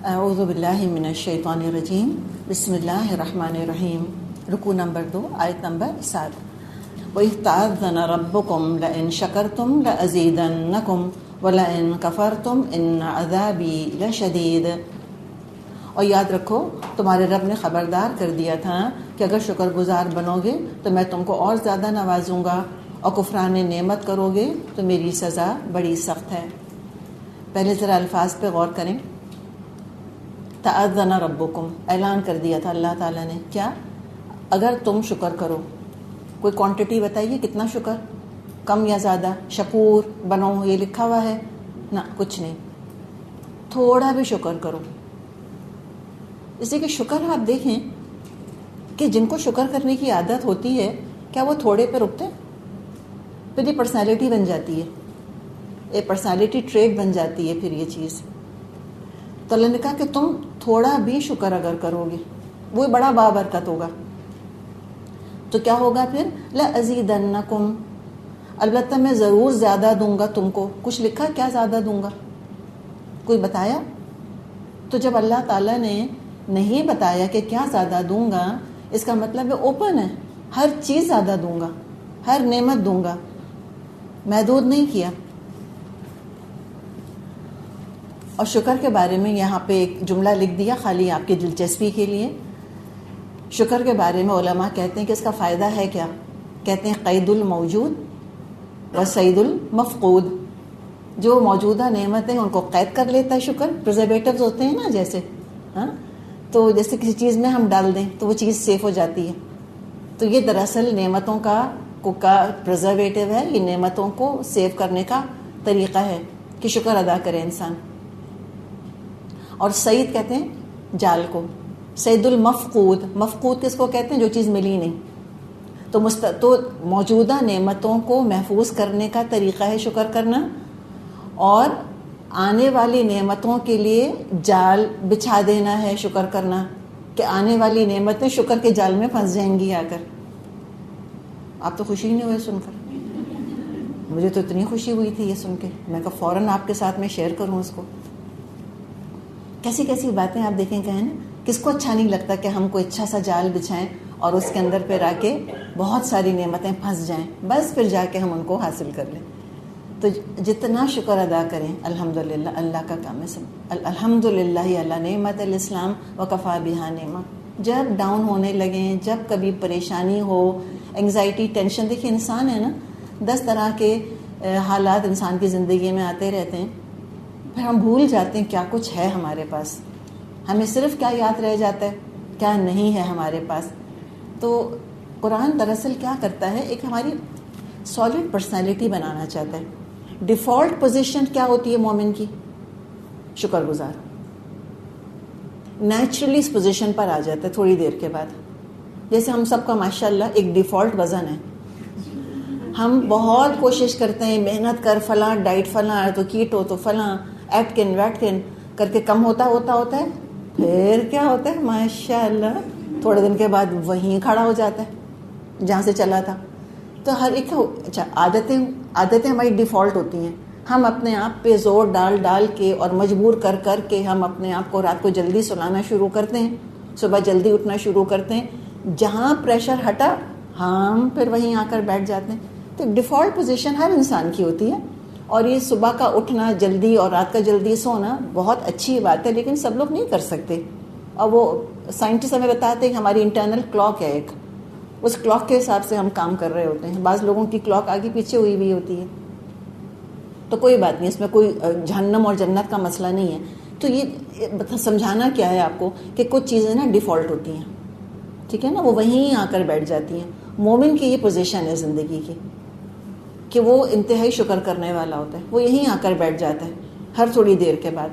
اعوذ باللہ من الشیطان الرجیم بسم اللہ الرحمن الرحیم. رکوع نمبر 2 آیت نمبر 7. وَإِذْ تَأَذَّنَ رَبُّكُمْ لَئِن شَكَرْتُمْ لَأَزِيدَنَّكُمْ وَلَئِن كَفَرْتُمْ إِنَّ عَذَابِي لَشَدِيدٌ. اور یاد رکھو تمہارے رب نے خبردار کر دیا تھا کہ اگر شکر گزار بنو گے تو میں تم کو اور زیادہ نوازوں گا، اور کفران نعمت کرو گے تو میری سزا بڑی سخت ہے. پہلے ذرا الفاظ پہ غور کریں. تأذن ربکم، اعلان کر دیا تھا اللہ تعالیٰ نے. کیا؟ اگر تم شکر کرو. کوئی کوانٹٹی بتائیے کتنا شکر، کم یا زیادہ؟ شکور بنو یہ لکھا ہوا ہے نہ، کچھ نہیں. تھوڑا بھی شکر کرو. اس لیے کہ شکر آپ دیکھیں کہ جن کو شکر کرنے کی عادت ہوتی ہے کیا وہ تھوڑے پہ رکتے؟ پھر یہ پرسنالٹی بن جاتی ہے، یہ پرسنالٹی ٹریٹ بن جاتی ہے پھر یہ چیز. تو اللہ نے کہا کہ تم تھوڑا بھی شکر اگر کرو گے وہ بڑا بابرکت ہوگا. تو کیا ہوگا پھر؟ لَأَزِيدَنَّكُمْ، البتہ میں ضرور زیادہ دوں گا تم کو. کچھ لکھا کیا زیادہ دوں گا؟ کوئی بتایا؟ تو جب اللہ تعالیٰ نے نہیں بتایا کہ کیا زیادہ دوں گا، اس کا مطلب ہے اوپن ہے، ہر چیز زیادہ دوں گا، ہر نعمت دوں گا، محدود نہیں کیا. اور شکر کے بارے میں یہاں پہ ایک جملہ لکھ دیا خالی آپ کی دلچسپی کے لیے. شکر کے بارے میں علماء کہتے ہیں کہ اس کا فائدہ ہے کیا؟ کہتے ہیں قید الموجود و سید المفقود. جو موجودہ نعمتیں ان کو قید کر لیتا ہے شکر. پرزرویٹیوز ہوتے ہیں نا جیسے، ہاں، تو جیسے کسی چیز میں ہم ڈال دیں تو وہ چیز سیف ہو جاتی ہے. تو یہ دراصل نعمتوں کا پرزرویٹیو ہے، یہ نعمتوں کو سیو کرنے کا طریقہ ہے کہ شکر ادا کرے انسان. اور سعید کہتے ہیں جال کو، سید المفقود. مفقود کس کو کہتے ہیں؟ جو چیز ملی نہیں. تو موجودہ نعمتوں کو محفوظ کرنے کا طریقہ ہے شکر کرنا، اور آنے والی نعمتوں کے لیے جال بچھا دینا ہے شکر کرنا، کہ آنے والی نعمتیں شکر کے جال میں پھنس جائیں گی آ کر. آپ تو خوشی نہیں ہوئے سن کر؟ مجھے تو اتنی خوشی ہوئی تھی یہ سن کے، میں کہا فوراً آپ کے ساتھ میں شیئر کروں اس کو. کیسی کیسی باتیں آپ دیکھیں کہ کس کو اچھا نہیں لگتا کہ ہم کوئی اچھا سا جال بچھائیں اور اس کے اندر پہ آ کے بہت ساری نعمتیں پھنس جائیں، بس پھر جا کے ہم ان کو حاصل کر لیں. تو جتنا شکر ادا کریں الحمدللہ، اللہ کا کام ہے سب. الحمدللہ اللہ نعمت الاسلام وکفا بہا نعمہ. جب ڈاؤن ہونے لگیں، جب کبھی پریشانی ہو، انگزائٹی، ٹینشن، دیکھیں انسان ہے نا، 10 طرح کے حالات انسان کی زندگی میں آتے رہتے ہیں. پھر ہم بھول جاتے ہیں کیا کچھ ہے ہمارے پاس. ہمیں صرف کیا یاد رہ جاتا ہے، کیا نہیں ہے ہمارے پاس. تو قرآن دراصل کیا کرتا ہے، ایک ہماری سالڈ پرسنالٹی بنانا چاہتا ہے. ڈیفالٹ پوزیشن کیا ہوتی ہے مومن کی؟ شکر گزار. نیچرلی اس پوزیشن پر آ جاتا ہے تھوڑی دیر کے بعد. جیسے ہم سب کا ماشاءاللہ ایک ڈیفالٹ وزن ہے، ہم بہت کوشش کرتے ہیں، محنت کر، فلاں ڈائٹ، فلاں تو کیٹو، تو فلاں ایٹکن ویٹکن کر کے کم ہوتا ہے. پھر کیا ہوتا ہے ماشاءاللہ تھوڑے دن کے بعد وہیں کھڑا ہو جاتا ہے جہاں سے چلا تھا. تو ہر ایک اچھا عادتیں ہماری ڈیفالٹ ہوتی ہیں. ہم اپنے آپ پہ زور ڈال کے اور مجبور کر کے ہم اپنے آپ کو رات کو جلدی سلانا شروع کرتے ہیں، صبح جلدی اٹھنا شروع کرتے ہیں. جہاں پریشر ہٹا ہم پھر وہیں آ کر بیٹھ جاتے ہیں. تو ڈیفالٹ پوزیشن ہر انسان کی ہوتی ہے. اور یہ صبح کا اٹھنا جلدی اور رات کا جلدی سونا بہت اچھی بات ہے، لیکن سب لوگ نہیں کر سکتے. اور وہ سائنٹسٹ ہمیں بتاتے ہیں کہ ہماری انٹرنل کلاک ہے ایک، اس کلاک کے حساب سے ہم کام کر رہے ہوتے ہیں. بعض لوگوں کی کلاک آگے پیچھے ہوئی بھی ہوتی ہے. تو کوئی بات نہیں، اس میں کوئی جہنم اور جنت کا مسئلہ نہیں ہے. تو یہ سمجھانا کیا ہے آپ کو کہ کچھ چیزیں نا ڈیفالٹ ہوتی ہیں، ٹھیک ہے نا، وہ وہیں آ کر بیٹھ جاتی ہیں. مومن کی یہ پوزیشن ہے زندگی کی کہ وہ انتہائی شکر کرنے والا ہوتا ہے، وہ یہیں آ کر بیٹھ جاتا ہے ہر تھوڑی دیر کے بعد.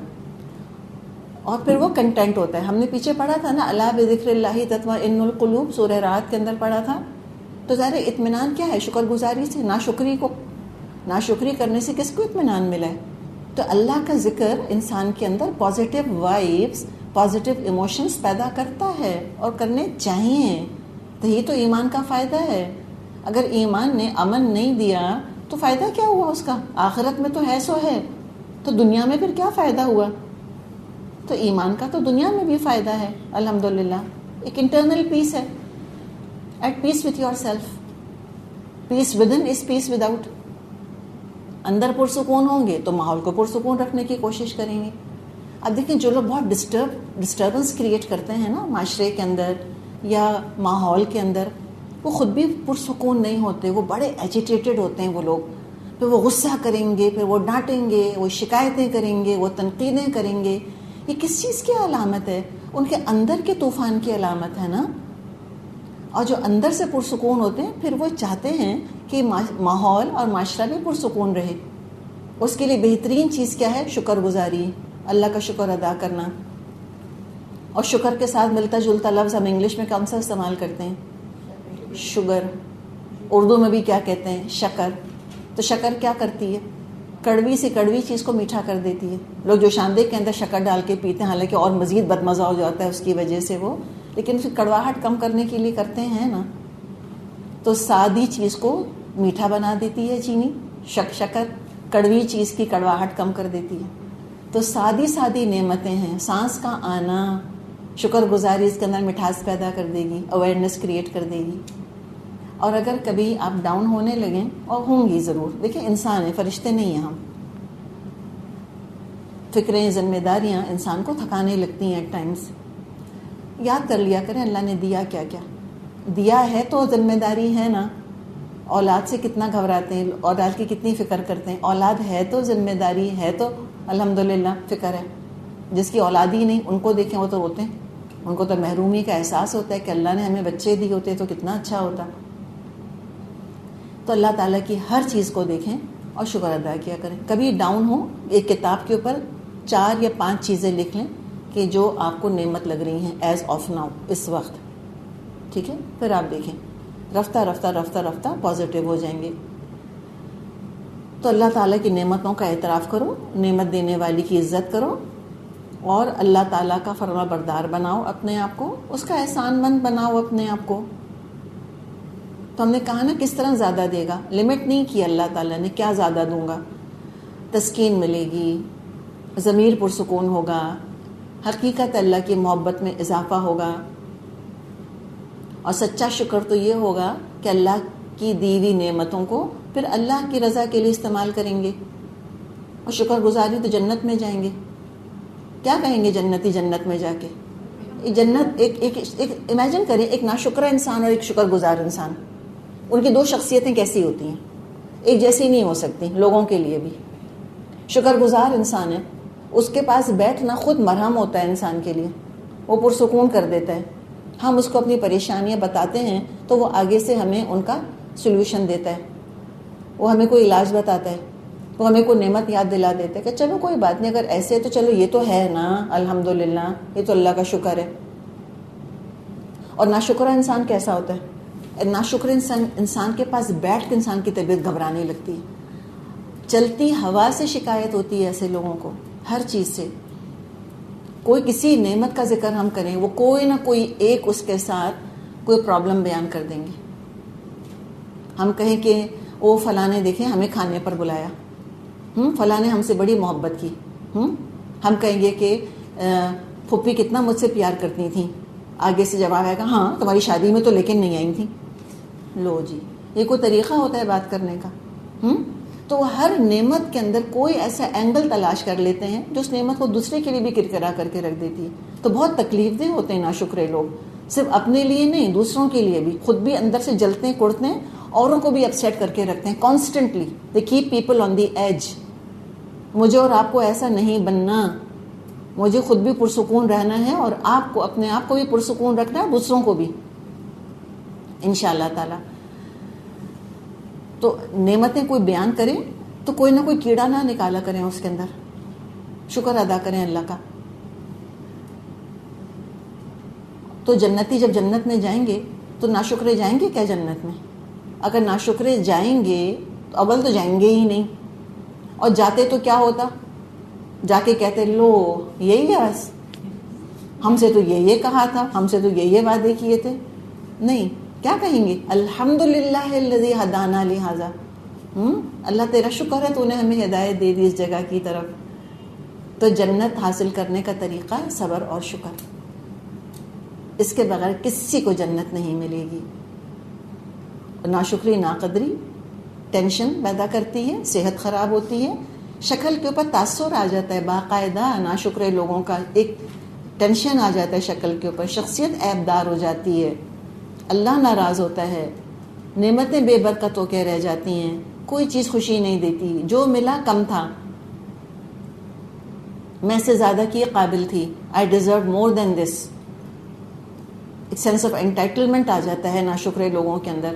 اور پھر وہ کنٹینٹ ہوتا ہے. ہم نے پیچھے پڑھا تھا نا، الا بذکر اللہ تطمئن القلوب، سورہ رعد کے اندر پڑھا تھا. تو ظاہر اطمینان کیا ہے؟ شکر گزاری سے. ناشکری کرنے سے کس کو اطمینان ملا ہے؟ تو اللہ کا ذکر انسان کے اندر پازیٹیو وائبس، پازیٹیو ایموشنز پیدا کرتا ہے اور کرنے چاہیے. تو یہ تو ایمان کا فائدہ ہے. اگر ایمان نے امن نہیں دیا تو فائدہ کیا ہوا اس کا؟ آخرت میں تو ہے سو ہے، تو دنیا میں پھر کیا فائدہ ہوا؟ تو ایمان کا تو دنیا میں بھی فائدہ ہے الحمدللہ. ایک انٹرنل پیس ہے, at peace with yourself. Peace within is peace without. اندر پرسکون ہوں گے تو ماحول کو پرسکون رکھنے کی کوشش کریں گے. اب دیکھیں جو لوگ بہت ڈسٹربنس کریٹ کرتے ہیں نا معاشرے کے اندر یا ماحول کے اندر, وہ خود بھی پرسکون نہیں ہوتے, وہ بڑے ایجیٹیٹڈ ہوتے ہیں وہ لوگ. پھر وہ غصہ کریں گے, پھر وہ ڈانٹیں گے, وہ شکایتیں کریں گے, وہ تنقیدیں کریں گے. یہ کس چیز کی علامت ہے؟ ان کے اندر کے طوفان کی علامت ہے نا. اور جو اندر سے پرسکون ہوتے ہیں پھر وہ چاہتے ہیں کہ ماحول اور معاشرہ بھی پرسکون رہے. اس کے لیے بہترین چیز کیا ہے؟ شکر گزاری, اللہ کا شکر ادا کرنا. اور شکر کے ساتھ ملتا جلتا لفظ ہم انگلش میں کون سا استعمال کرتے ہیں؟ شوگر. اردو میں بھی کیا کہتے ہیں؟ شکر. تو شکر کیا کرتی ہے؟ کڑوی سے کڑوی چیز کو میٹھا کر دیتی ہے. لوگ جو شاندے کے اندر شکر ڈال کے پیتے ہیں, حالانکہ اور مزید بدمزہ ہو جاتا ہے اس کی وجہ سے وہ, لیکن پھر کڑواہٹ کم کرنے کے لیے کرتے ہیں نا. تو سادی چیز کو میٹھا بنا دیتی ہے چینی. شکر کڑوی چیز کی کڑواہٹ کم کر دیتی ہے. تو سادی نعمتیں ہیں. سانس کا آنا, شکر گزاری اس کے اندر مٹھاس پیدا کر دے گی, اویئرنیس کریٹ کر دے گی. اور اگر کبھی آپ ڈاؤن ہونے لگیں, اور ہوں گی ضرور, دیکھیں انسان ہیں, فرشتے نہیں ہیں ہم. فکریں, ذمہ داریاں انسان کو تھکانے لگتی ہیں ایٹ ٹائمز. یاد کر لیا کریں اللہ نے دیا کیا کیا. دیا ہے تو ذمہ داری ہے نا. اولاد سے کتنا گھبراتے ہیں, اولاد کی کتنی فکر کرتے ہیں. اولاد ہے تو ذمہ داری ہے, تو الحمدللہ فکر ہے. جس کی اولاد ہی نہیں, ان کو دیکھیں وہ تو روتے ہیں. ان کو تو محرومی کا احساس ہوتا ہے کہ اللہ نے ہمیں بچے دی ہوتے تو کتنا اچھا ہوتا. تو اللہ تعالیٰ کی ہر چیز کو دیکھیں اور شکر ادا کیا کریں. کبھی ڈاؤن ہو, ایک کتاب کے اوپر 4 یا 5 چیزیں لکھ لیں کہ جو آپ کو نعمت لگ رہی ہیں ایز آف ناؤ, اس وقت. ٹھیک ہے, پھر آپ دیکھیں رفتہ رفتہ رفتہ رفتہ پازیٹیو ہو جائیں گے. تو اللہ تعالیٰ کی نعمتوں کا اعتراف کرو, نعمت دینے والی کی عزت کرو, اور اللہ تعالیٰ کا فرما بردار بناؤ اپنے آپ کو, اس کا احسان مند بناؤ اپنے آپ کو. تو ہم نے کہا نا کس طرح زیادہ دے گا, لمٹ نہیں کی اللہ تعالیٰ نے, کیا زیادہ دوں گا. تسکین ملے گی, ضمیر پرسکون ہوگا, حقیقت اللہ کی محبت میں اضافہ ہوگا. اور سچا شکر تو یہ ہوگا کہ اللہ کی دی ہوئی نعمتوں کو پھر اللہ کی رضا کے لیے استعمال کریں گے. اور شکر گزاری تو جنت میں جائیں گے. کیا کہیں گے جنتی جنت میں جا کے؟ جنت ایک امیجن کریں, ایک ناشکرہ انسان اور ایک شکر گزار انسان, ان کی 2 شخصیتیں کیسی ہوتی ہیں؟ ایک جیسی نہیں ہو سکتی لوگوں کے لیے بھی. شکر گزار انسان ہے, اس کے پاس بیٹھنا خود مرہم ہوتا ہے انسان کے لیے, وہ پرسکون کر دیتا ہے. ہم اس کو اپنی پریشانیاں بتاتے ہیں تو وہ آگے سے ہمیں ان کا سلوشن دیتا ہے, وہ ہمیں کوئی علاج بتاتا ہے, وہ ہمیں کوئی نعمت یاد دلا دیتا ہے کہ چلو کوئی بات نہیں, اگر ایسے ہے تو چلو یہ تو ہے نا, الحمدللہ یہ تو اللہ کا شکر ہے. اور ناشکرہ انسان کیسا ہوتا ہے؟ ناشکر انسان کے پاس بیٹھ کے انسان کی طبیعت گھبرانے لگتی ہے. چلتی ہوا سے شکایت ہوتی ہے ایسے لوگوں کو, ہر چیز سے. کوئی کسی نعمت کا ذکر ہم کریں, وہ کوئی نہ کوئی ایک اس کے ساتھ کوئی پرابلم بیان کر دیں گے. ہم کہیں کہ وہ فلاں نے دیکھیں ہمیں کھانے پر بلایا, فلاں نے ہم سے بڑی محبت کی. ہم کہیں گے کہ پھپھی کتنا مجھ سے پیار کرتی تھیں, آگے سے جواب آئے گا ہاں تمہاری شادی میں تو لیکن نہیں آئی تھیں. لو جی, یہ کوئی طریقہ ہوتا ہے بات کرنے کا؟ تو ہر نعمت کے اندر کوئی ایسا اینگل تلاش کر لیتے ہیں جو اس نعمت کو دوسرے کے لیے بھی کرکرا کر کے رکھ دیتی ہے. تو بہت تکلیف دہ ہوتے ہیں ناشکرے لوگ, صرف اپنے لیے نہیں دوسروں کے لیے بھی. خود بھی اندر سے جلتے ہیں, کڑتے ہیں, اوروں کو بھی اپسیٹ کر کے رکھتے ہیں constantly. They keep people on the edge. مجھے اور آپ کو ایسا نہیں بننا, مجھے خود بھی پرسکون رہنا ہے, اور آپ کو اپنے آپ کو بھی پرسکون رکھنا ہے, دوسروں کو بھی انشاءاللہ تعالی. تو نعمتیں کوئی بیان کریں تو کوئی نہ کوئی کیڑا نہ نکالا کریں اس کے اندر. شکر ادا کریں اللہ کا. تو جنتی جب جنت میں جائیں گے تو ناشکرے جائیں گے کیا جنت میں؟ اگر ناشکرے جائیں گے تو اول تو جائیں گے ہی نہیں, اور جاتے تو کیا ہوتا, جا کے کہتے لو یہی ہے بس, ہم سے تو یہ کہا تھا, ہم سے تو یہ وعدے کیے تھے. نہیں, کیا کہیں گے؟ الحمدللہ الذی ہدانا لہذا. اللہ تیرا شکر ہے تو نے ہمیں ہدایت دے دی اس جگہ کی طرف. تو جنت حاصل کرنے کا طریقہ صبر اور شکر. اس کے بغیر کسی کو جنت نہیں ملے گی. ناشکری ناقدری ٹینشن پیدا کرتی ہے، صحت خراب ہوتی ہے، شکل کے اوپر تاثر آ جاتا ہے. باقاعدہ ناشکرے لوگوں کا ایک ٹینشن آ جاتا ہے شکل کے اوپر، شخصیت عیب دار ہو جاتی ہے، اللہ ناراض ہوتا ہے، نعمتیں بے برکت ہو کے رہ جاتی ہیں، کوئی چیز خوشی نہیں دیتی، جو ملا کم تھا، میں سے زیادہ کی قابل تھی، آئی ڈیزرو مور دین دس. ایک سینس آف انٹائٹلمنٹ آ جاتا ہے ناشکرے لوگوں کے اندر.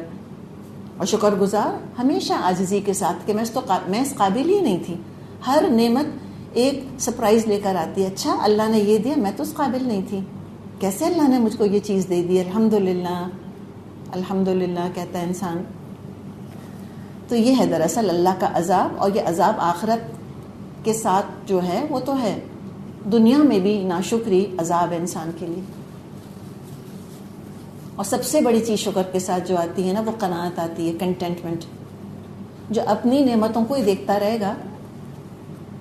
اور شکر گزار ہمیشہ عاجزی کے ساتھ کہ میں اس قابل ہی نہیں تھی. ہر نعمت ایک سرپرائز لے کر آتی ہے. اچھا اللہ نے یہ دیا، میں تو اس قابل نہیں تھی، کیسے اللہ نے مجھ کو یہ چیز دے دی، الحمدللہ الحمدللہ کہتا ہے انسان. تو یہ ہے دراصل اللہ کا عذاب، اور یہ عذاب آخرت کے ساتھ جو ہے وہ تو ہے، دنیا میں بھی ناشکری عذاب ہے انسان کے لیے. اور سب سے بڑی چیز شکر کے ساتھ جو آتی ہے نا، وہ قناعت آتی ہے، کنٹینٹمنٹ. جو اپنی نعمتوں کو ہی دیکھتا رہے گا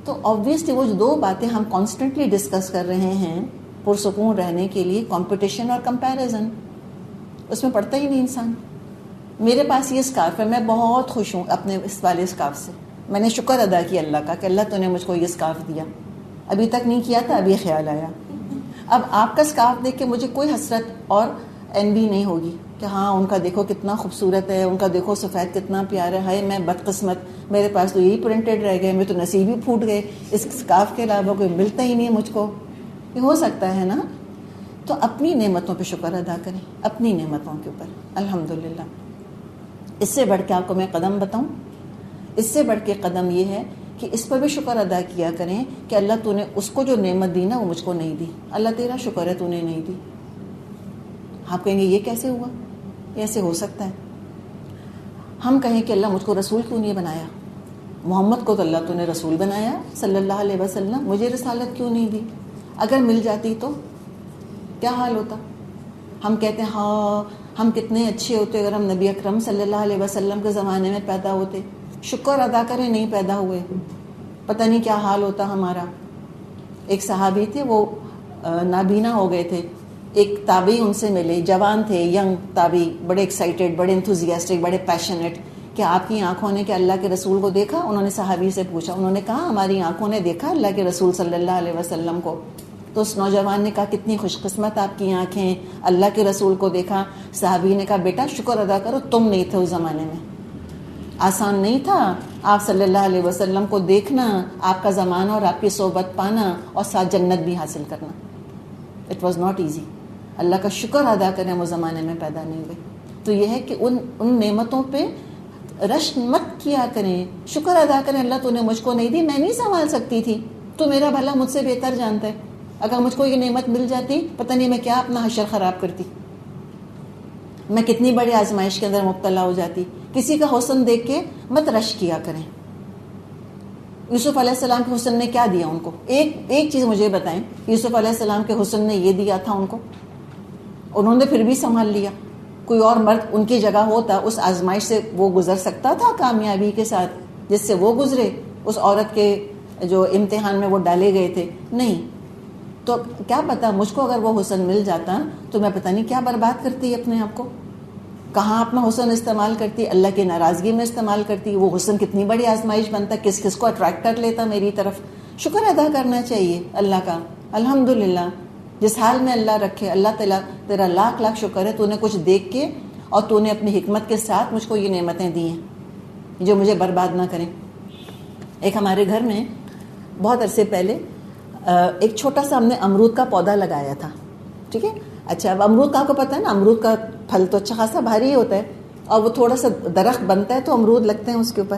تو آبویسلی وہ جو دو باتیں ہم کانسٹنٹلی ڈسکس کر رہے ہیں پرسکون رہنے کے لیے، کمپٹیشن اور کمپیریزن، اس میں پڑتا ہی نہیں انسان. میرے پاس یہ اسکارف ہے، میں بہت خوش ہوں اپنے اس والے اسکارف سے، میں نے شکر ادا کیا اللہ کا کہ اللہ تو نے مجھ کو یہ اسکارف دیا، ابھی تک نہیں کیا تھا، ابھی خیال آیا. اب آپ کا اسکارف دیکھ کے مجھے کوئی حسرت اور envy نہیں ہوگی کہ ہاں ان کا دیکھو کتنا خوبصورت ہے، ان کا دیکھو سفید کتنا پیارا ہے، میں بدقسمت، میرے پاس تو یہی پرنٹڈ رہ گئے، میں تو نصیب ہی پھوٹ گئے، اس اسکارف کے علاوہ کوئی ملتا ہی نہیں ہے مجھ کو. یہ ہو سکتا ہے نا. تو اپنی نعمتوں پہ شکر ادا کریں، اپنی نعمتوں کے اوپر الحمدللہ. اس سے بڑھ کے آپ کو میں قدم بتاؤں، اس سے بڑھ کے قدم یہ ہے کہ اس پر بھی شکر ادا کیا کریں کہ اللہ تو نے اس کو جو نعمت دی نا وہ مجھ کو نہیں دی، اللہ تیرا شکر ہے تو نے نہیں دی. آپ کہیں گے یہ کیسے ہوا، ایسے ہو سکتا ہے. ہم کہیں کہ اللہ مجھ کو رسول کیوں نہیں بنایا، محمد کو تو اللہ تو نے رسول بنایا صلی اللہ علیہ وسلم، مجھے رسالت کیوں نہیں دی، اگر مل جاتی تو کیا حال ہوتا. ہم کہتے ہیں ہاں ہم کتنے اچھے ہوتے اگر ہم نبی اکرم صلی اللہ علیہ وسلم کے زمانے میں پیدا ہوتے. شکر ادا کریں نہیں پیدا ہوئے، پتہ نہیں کیا حال ہوتا ہمارا. ایک صحابی تھے، وہ نابینا ہو گئے تھے، ایک تابعی ان سے ملے، جوان تھے، ینگ تابعی، بڑے ایکسائٹیڈ، بڑے انتھوزیاسٹک، بڑے پیشنیٹ کہ آپ کی آنکھوں نے کہ اللہ کے رسول کو دیکھا. انہوں نے صحابی سے پوچھا، انہوں نے کہا ہماری آنکھوں نے دیکھا اللہ کے رسول صلی اللہ علیہ وسلم کو. تو اس نوجوان نے کہا کتنی خوش قسمت آپ کی آنکھیں، اللہ کے رسول کو دیکھا. صحابی نے کہا بیٹا شکر ادا کرو، تم نہیں تھے اس زمانے میں، آسان نہیں تھا آپ صلی اللہ علیہ وسلم کو دیکھنا، آپ کا زمانہ اور آپ کی صحبت پانا اور ساتھ جنت بھی حاصل کرنا. It was not easy. اللہ کا شکر ادا کریں وہ زمانے میں پیدا نہیں ہوئے. تو یہ ہے کہ ان نعمتوں پہ رشک مت کیا کریں، شکر ادا کریں اللہ تو نے مجھ کو نہیں دی، میں نہیں سنبھال سکتی تھی، تو میرا بھلا مجھ سے بہتر جانتا ہے. اگر مجھ کو یہ نعمت مل جاتی پتہ نہیں میں کیا اپنا حشر خراب کرتی، میں کتنی بڑی آزمائش کے اندر مبتلا ہو جاتی. کسی کا حسن دیکھ کے مت رشک کیا کریں. یوسف علیہ السلام کے حسن نے کیا دیا ان کو، ایک چیز مجھے بتائیں، یوسف علیہ السلام کے حسن نے یہ دیا تھا ان کو، انہوں نے پھر بھی سنبھال لیا. کوئی اور مرد ان کی جگہ ہوتا اس آزمائش سے وہ گزر سکتا تھا کامیابی کے ساتھ جس سے وہ گزرے، اس عورت کے جو امتحان میں وہ ڈالے گئے تھے؟ نہیں. تو کیا پتا مجھ کو اگر وہ حسن مل جاتا تو میں پتہ نہیں کیا برباد کرتی اپنے آپ کو، کہاں اپنا حسن استعمال کرتی، اللہ کی ناراضگی میں استعمال کرتی. وہ حسن کتنی بڑی آزمائش بنتا، کس کس کو اٹریکٹ کر لیتا میری طرف. شکر ادا کرنا چاہیے اللہ کا، الحمدللہ جس حال میں اللہ رکھے. اللہ تعالیٰ تیرا لاکھ لاکھ شکر ہے، تو نے کچھ دیکھ کے اور تو نے اپنی حکمت کے ساتھ مجھ کو یہ نعمتیں دی ہیں جو مجھے برباد نہ کریں. ایک ہمارے گھر میں بہت عرصے پہلے ایک چھوٹا سا ہم نے امرود کا پودا لگایا تھا. ٹھیک ہے. اچھا اب امرود کا آپ کو پتہ ہے نا، امرود کا پھل تو اچھا خاصا بھاری ہوتا ہے اور وہ تھوڑا سا درخت بنتا ہے تو امرود لگتے ہیں اس کے اوپر.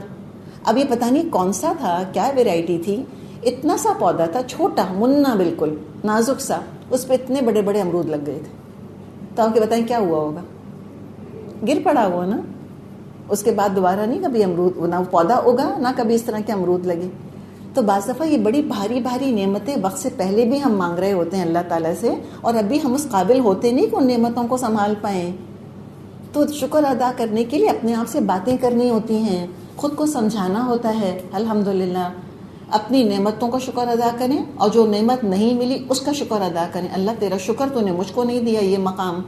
اب یہ پتہ نہیں کون سا تھا، کیا ویرائٹی تھی، اتنا سا پودا تھا، چھوٹا منا بالکل نازک سا، اس پہ اتنے بڑے بڑے امرود لگ گئے تھے. تو آپ کے بتائیں کیا ہوا ہوگا، گر پڑا ہوا نا. اس کے بعد دوبارہ نہیں کبھی امرود، نہ پودا اگا نہ کبھی اس طرح کے امرود لگے. تو بعض دفعہ یہ بڑی بھاری بھاری نعمتیں وقت سے پہلے بھی ہم مانگ رہے ہوتے ہیں اللہ تعالیٰ سے، اور ابھی ہم اس قابل ہوتے نہیں کہ ان نعمتوں کو سنبھال پائیں. تو شکر ادا کرنے کے لیے اپنے آپ سے باتیں کرنی ہوتی ہیں، خود کو سمجھانا ہوتا ہے الحمدللہ. اپنی نعمتوں کا شکر ادا کریں اور جو نعمت نہیں ملی اس کا شکر ادا کریں. اللہ تیرا شکر تو نے مجھ کو نہیں دیا یہ مقام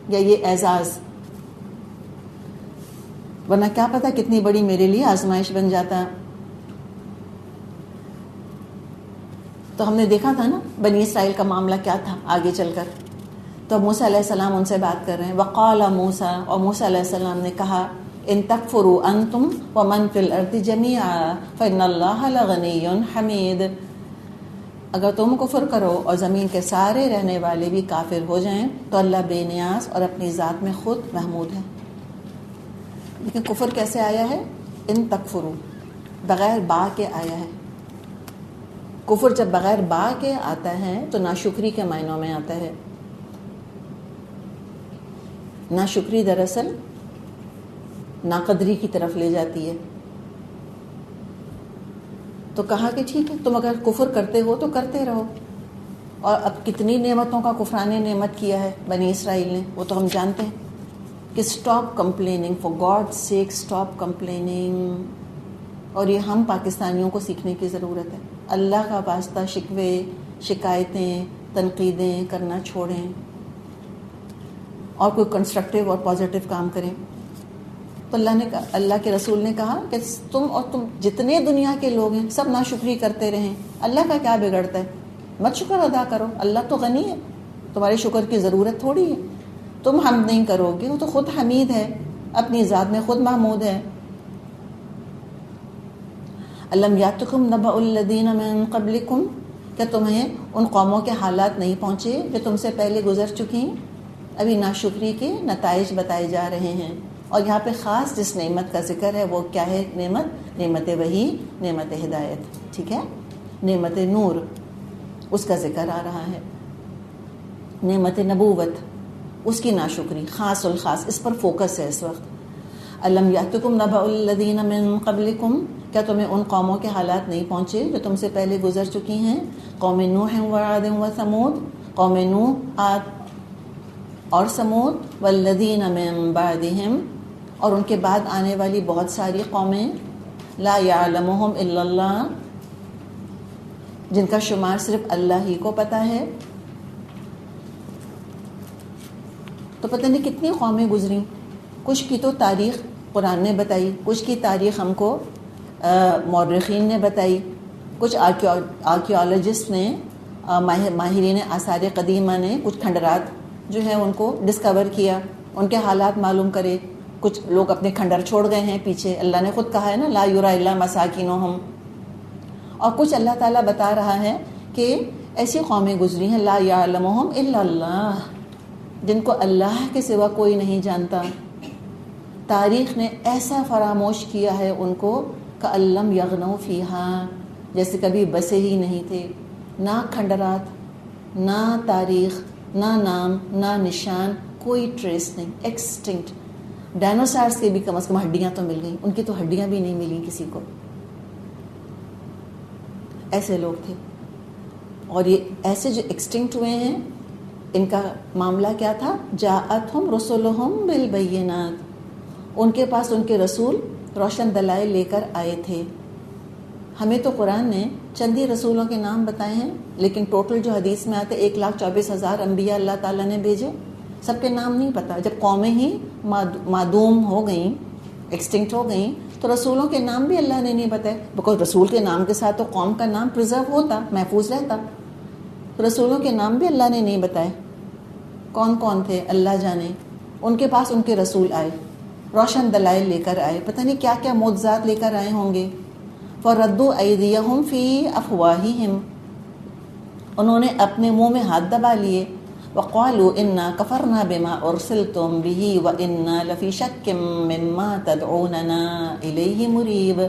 یا یہ اعزاز، ورنہ کیا پتہ کتنی بڑی میرے لیے آزمائش بن جاتا. تو ہم نے دیکھا تھا نا بنی اسرائیل کا معاملہ کیا تھا آگے چل کر. تو موسیٰ علیہ السلام ان سے بات کر رہے ہیں. وقال موسیٰ، اور موسیٰ علیہ السلام نے کہا ان تکفروا انتم ومن فی الارض جمیعا فإن اللہ لغنی حمید، اگر تم کفر کرو اور زمین کے سارے رہنے والے بھی کافر ہو جائیں تو اللہ بے نیاز اور اپنی ذات میں خود محمود ہے. لیکن کفر کیسے آیا ہے؟ ان تکفروا، بغیر با کے آیا ہے. کفر جب بغیر با کے آتا ہے تو ناشکری کے معنوں میں آتا ہے. ناشکری دراصل ناقدری کی طرف لے جاتی ہے. تو کہا کہ ٹھیک ہے تم اگر کفر کرتے ہو تو کرتے رہو. اور اب کتنی نعمتوں کا کفران نعمت کیا ہے بنی اسرائیل نے، وہ تو ہم جانتے ہیں کہ stop complaining, for God sake stop complaining. اور یہ ہم پاکستانیوں کو سیکھنے کی ضرورت ہے. اللہ کا واسطہ شکوے، شکایتیں، تنقیدیں کرنا چھوڑیں اور کوئی کنسٹرکٹیو اور پازیٹیو کام کریں. تو اللہ کے رسول نے کہا کہ تم جتنے دنیا کے لوگ ہیں سب ناشکری کرتے رہیں. اللہ کا کیا بگڑتا ہے؟ مت شکر ادا کرو، اللہ تو غنی ہے، تمہارے شکر کی ضرورت تھوڑی ہے. تم حمد نہیں کرو گے، وہ تو خود حمید ہے، اپنی ذات میں خود محمود ہے. الم یاتکم نبأ الذین من قبلکم، کیا تمہیں ان قوموں کے حالات نہیں پہنچے جو تم سے پہلے گزر چکی؟ ابھی ناشکری کے نتائج بتائے جا رہے ہیں. اور یہاں پہ خاص جس نعمت کا ذکر ہے وہ کیا ہے؟ نعمت وحی، نعمت ہدایت، ٹھیک ہے، نعمت نور، اس کا ذکر آ رہا ہے. نعمت نبوت، اس کی ناشکری خاص الخاص، اس پر فوکس ہے اس وقت. الم یاتکم نبأ الذین من قبلکم، کیا تمہیں ان قوموں کے حالات نہیں پہنچے جو تم سے پہلے گزر چکی ہیں؟ قوم نوح و عاد و ثمود، قوم نوح، عاد اور سمود، والذین من بعدہم، اور ان کے بعد آنے والی بہت ساری قومیں، لا یعلمہم الا اللہ، جن کا شمار صرف اللہ ہی کو پتہ ہے. تو پتہ نہیں کتنی قومیں گزریں. کچھ کی تو تاریخ قرآن نے بتائی، کچھ کی تاریخ ہم کو مورخین نے بتائی، کچھ آرکیولوجسٹ نے، ماہرین آثار قدیمہ نے کچھ کھنڈرات جو ہے ان کو ڈسکور کیا، ان کے حالات معلوم کرے. کچھ لوگ اپنے کھنڈر چھوڑ گئے ہیں پیچھے، اللہ نے خود کہا ہے نا لا یرا الا مساکینہم. اور کچھ اللہ تعالیٰ بتا رہا ہے کہ ایسی قومیں گزری ہیں لا یعلمہم الا اللہ، جن کو اللہ کے سوا کوئی نہیں جانتا. تاریخ نے ایسا فراموش کیا ہے ان کو کأن لم یغنوا فیہا، جیسے کبھی بسے ہی نہیں تھے. نہ کھنڈرات، نہ تاریخ، نہ نام، نہ نشان، کوئی ٹریس نہیں، ایکسٹنکٹ. ڈائنوسارز کے بھی کم از کم ہڈیاں تو مل گئیں، ان کی تو ہڈیاں بھی نہیں ملیں کسی کو. ایسے لوگ تھے. اور یہ ایسے جو ایکسٹنکٹ ہوئے ہیں ان کا معاملہ کیا تھا؟ جاءتہم رسلہم بالبینات، ان کے پاس ان کے رسول روشن دلائل لے کر آئے تھے. ہمیں تو قرآن نے چند ہی رسولوں کے نام بتائے ہیں، لیکن ٹوٹل جو حدیث میں آتے 1,24,000 انبیاء اللہ تعالیٰ نے بھیجے، سب کے نام نہیں پتہ. جب قومیں ہی معدوم ہو گئیں، ایکسٹنکٹ ہو گئیں، تو رسولوں کے نام بھی اللہ نے نہیں بتائے. بیکاز رسول کے نام کے ساتھ تو قوم کا نام پرزرو ہوتا، محفوظ رہتا. رسولوں کے نام بھی اللہ نے نہیں بتائے. کون کون تھے اللہ جانے. ان کے پاس ان کے رسول آئے، روشن دلائل لے کر آئے، پتہ نہیں کیا کیا معجزات لے کر آئے ہوں گے. فردوا ایدیہم فی افواہہم، انہوں نے اپنے منہ میں ہاتھ دبا لیے. وقالوا انا کفرنا بما ارسلتم به وانا لفی شک مما تدعوننا الیہ مریب،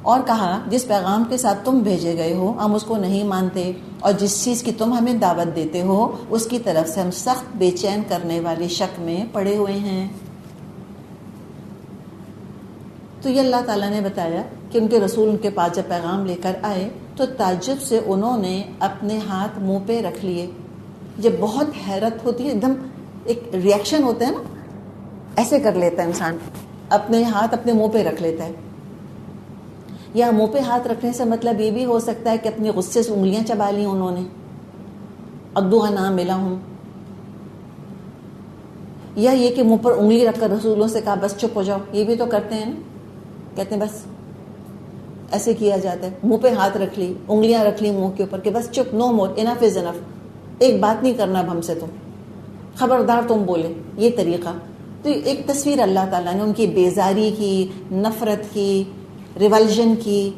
اور کہا جس پیغام کے ساتھ تم بھیجے گئے ہو ہم اس کو نہیں مانتے، اور جس چیز کی تم ہمیں دعوت دیتے ہو اس کی طرف سے ہم سخت بے چین کرنے والے شک میں پڑے ہوئے ہیں. تو یہ اللہ تعالیٰ نے بتایا کہ ان کے رسول ان کے پاس جب پیغام لے کر آئے تو تعجب سے انہوں نے اپنے ہاتھ منہ پہ رکھ لیے. جب بہت حیرت ہوتی ہے، ایک دم ایک ریئیکشن ہوتا ہے نا، ایسے کر لیتا ہے انسان، اپنے ہاتھ اپنے منہ پہ رکھ لیتا ہے. یا منہ پہ ہاتھ رکھنے سے مطلب یہ بھی ہو سکتا ہے کہ اپنے غصے سے انگلیاں چبا لی انہوں نے، ادوها ناملہم، یا یہ کہ منہ پر انگلی رکھ کر رسولوں سے کہا بس چپ ہو جاؤ، یہ بھی تو کرتے ہیں نا، کہتے ہیں بس ایسے کیا جاتا ہے، منہ پہ ہاتھ رکھ لی، انگلیاں رکھ لی منہ کے اوپر کہ بس چپ، نو مور، انف از انف، ایک بات نہیں کرنا اب ہم سے، تم خبردار تم بولے، یہ طریقہ۔ تو ایک تصویر اللہ تعالیٰ نے ان کی بیزاری کی، نفرت کی، ریولژن کی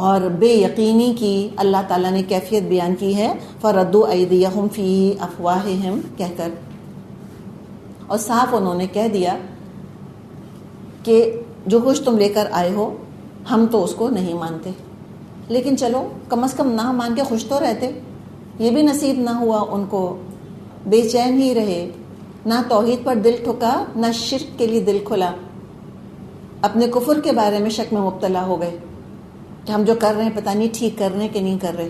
اور بے یقینی کی اللہ تعالیٰ نے کیفیت بیان کی ہے، فردوا ایدیہم فی افواہہم کہہ کر، اور صاف انہوں نے کہہ دیا کہ جو کچھ تم لے کر آئے ہو ہم تو اس کو نہیں مانتے، لیکن چلو کم از کم نہ مان کے خوش تو رہتے، یہ بھی نصیب نہ ہوا ان کو، بے چین ہی رہے، نہ توحید پر دل ٹھکا نہ شرک کے لیے دل کھلا، اپنے کفر کے بارے میں شک میں مبتلا ہو گئے کہ ہم جو کر رہے ہیں پتہ نہیں ٹھیک کر رہے ہیں کہ نہیں کر رہے،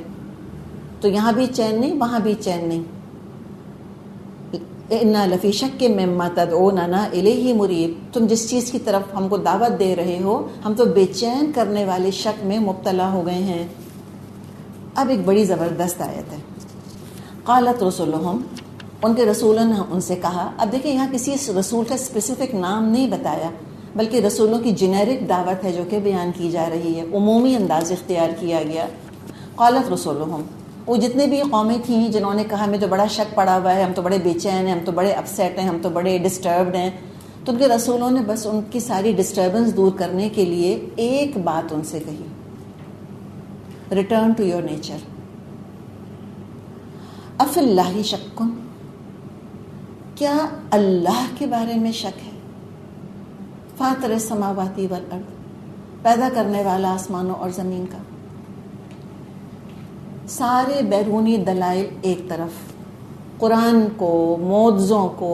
تو یہاں بھی چین نہیں وہاں بھی چین نہیں، اِنَّا لَفِي شَكٍّ مِّمَّا تَدْعُونَنَا إِلَيْهِ مُرِيبٍ، تم جس چیز کی طرف ہم کو دعوت دے رہے ہو ہم تو بے چین کرنے والے شک میں مبتلا ہو گئے ہیں۔ اب ایک بڑی زبردست آیت ہے، قالت رسلہم، ان کے رسولوں نے ان سے کہا۔ اب دیکھیں یہاں کسی رسول کا اسپیسیفک نام نہیں بتایا، بلکہ رسولوں کی جنیرک دعوت ہے جو کہ بیان کی جا رہی ہے، عمومی انداز اختیار کیا گیا۔ قالت رسولہم، وہ جتنے بھی قومیں تھیں جنہوں نے کہا ہمیں تو بڑا شک پڑا ہوا ہے، ہم تو بڑے بے چین ہیں، ہم تو بڑے اپسیٹ ہیں، ہم تو بڑے ڈسٹربڈ ہیں، تو ان کے رسولوں نے بس ان کی ساری ڈسٹربنس دور کرنے کے لیے ایک بات ان سے کہی، ریٹرن ٹو یور نیچر۔ اف اللہ شکن، کیا اللہ کے بارے میں شک ہے؟ فاطر السماوات والارض، پیدا کرنے والا آسمانوں اور زمین کا۔ سارے بیرونی دلائل ایک طرف، قرآن کو، معجزوں کو،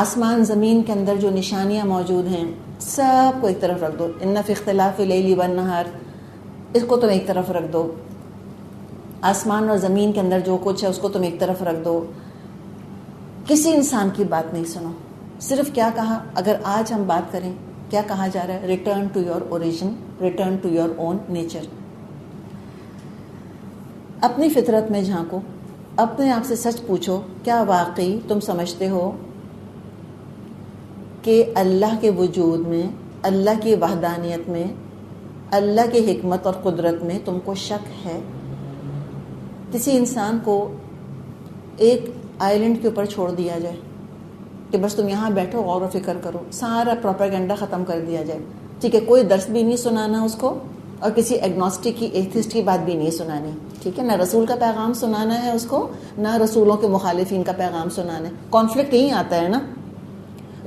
آسمان زمین کے اندر جو نشانیاں موجود ہیں سب کو ایک طرف رکھ دو، ان فی اختلاف اللیل والنہار، اس کو تم ایک طرف رکھ دو، آسمان اور زمین کے اندر جو کچھ ہے اس کو تم ایک طرف رکھ دو، کسی انسان کی بات نہیں سنو۔ صرف کیا کہا، اگر آج ہم بات کریں کیا کہا جا رہا ہے؟ Return to your origin, return to your own nature. اپنی فطرت میں جھانکو، اپنے آپ سے سچ پوچھو، کیا واقعی تم سمجھتے ہو کہ اللہ کے وجود میں، اللہ کی وحدانیت میں، اللہ کی حکمت اور قدرت میں تم کو شک ہے؟ کسی انسان کو ایک آئلینڈ کے اوپر چھوڑ دیا جائے کہ بس تم یہاں بیٹھو غور و فکر کرو، سارا پروپیگنڈا ختم کر دیا جائے، ٹھیک ہے، کوئی درس بھی نہیں سنانا اس کو، اور کسی ایگنوسٹک کی، ایتھسٹ کی بات بھی نہیں سنانی، ٹھیک ہے، نہ رسول کا پیغام سنانا ہے اس کو، نہ رسولوں کے مخالفین کا پیغام سنانا ہے۔ کانفلکٹ یہیں آتا ہے نا،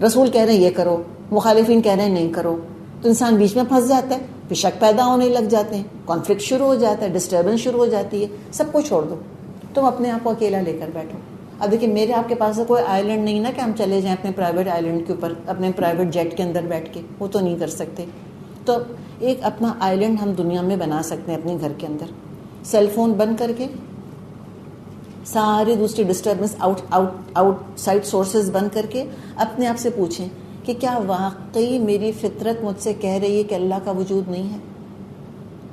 رسول کہہ رہے ہیں یہ کرو، مخالفین کہہ رہے ہیں نہیں کرو، تو انسان بیچ میں پھنس جاتا ہے، پھر شک پیدا ہونے لگ جاتے ہیں، کانفلکٹ شروع ہو جاتا ہے، ڈسٹربنس شروع ہو جاتی ہے۔ سب کو چھوڑ دو، تم اپنے آپ کو اکیلا لے کر بیٹھو۔ اب دیکھیں میرے آپ کے پاس کوئی آئلینڈ نہیں نا کہ ہم چلے جائیں اپنے پرائیویٹ آئلینڈ کے اوپر، اپنے پرائیویٹ جیٹ کے اندر بیٹھ کے، وہ تو نہیں کر سکتے۔ تو ایک اپنا آئلینڈ ہم دنیا میں بنا سکتے ہیں اپنے گھر کے اندر، سیل فون بند کر کے، ساری دوسری ڈسٹربنس آؤٹ سائڈ سورسز بند کر کے اپنے آپ سے پوچھیں کہ کیا واقعی میری فطرت مجھ سے کہہ رہی ہے کہ اللہ کا وجود نہیں ہے؟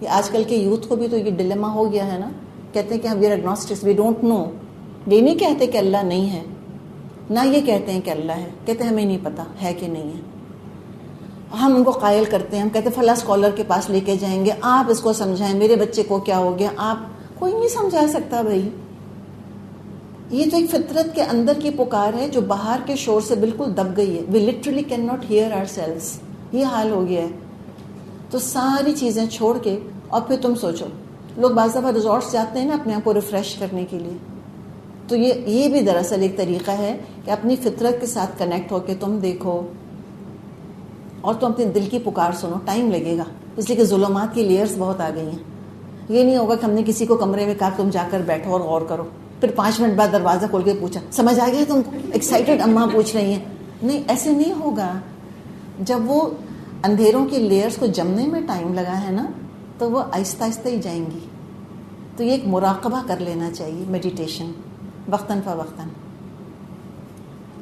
یہ آج کل کے یوتھ کو بھی تو یہ ڈیلیما ہو گیا ہے نا، کہتے ہیں کہ ہم we are agnostics, we don't know, یہ نہیں کہتے کہ اللہ نہیں ہے، نہ یہ کہتے ہیں کہ اللہ ہے، کہتے ہیں ہمیں نہیں پتا ہے کہ نہیں ہے۔ ہم ان کو قائل کرتے ہیں، ہم کہتے ہیں فلاں اسکالر کے پاس لے کے جائیں گے، آپ اس کو سمجھائیں، میرے بچے کو کیا ہو گیا، آپ کوئی نہیں سمجھا سکتا بھائی۔ یہ تو ایک فطرت کے اندر کی پکار ہے جو باہر کے شور سے بالکل دب گئی ہے، we literally can not hear ourselves, یہ حال ہو گیا ہے۔ تو ساری چیزیں چھوڑ کے اور پھر تم سوچو، لوگ بعض دفعہ ریزورٹس جاتے ہیں نا اپنے آپ کو ریفریش کرنے کے لیے، تو یہ بھی دراصل ایک طریقہ ہے کہ اپنی فطرت کے ساتھ کنیکٹ ہو کے تم دیکھو اور تم اپنے دل کی پکار سنو۔ ٹائم لگے گا، اس لیے کہ ظلمات کی لیئرز بہت آ گئی ہیں۔ یہ نہیں ہوگا کہ ہم نے کسی کو کمرے میں کہا تم جا کر بیٹھو اور غور کرو، پھر 5 منٹ بعد دروازہ کھول کے پوچھا سمجھ آ گیا تم کو، ایکسائٹیڈ اماں پوچھ رہی ہیں، نہیں ایسے نہیں ہوگا۔ جب وہ اندھیروں کی لیئرز کو جمنے میں ٹائم لگا ہے نا تو وہ آہستہ آہستہ ہی جائیں گی۔ تو یہ ایک مراقبہ کر لینا چاہیے، میڈیٹیشن، وقتاً فوقتاً۔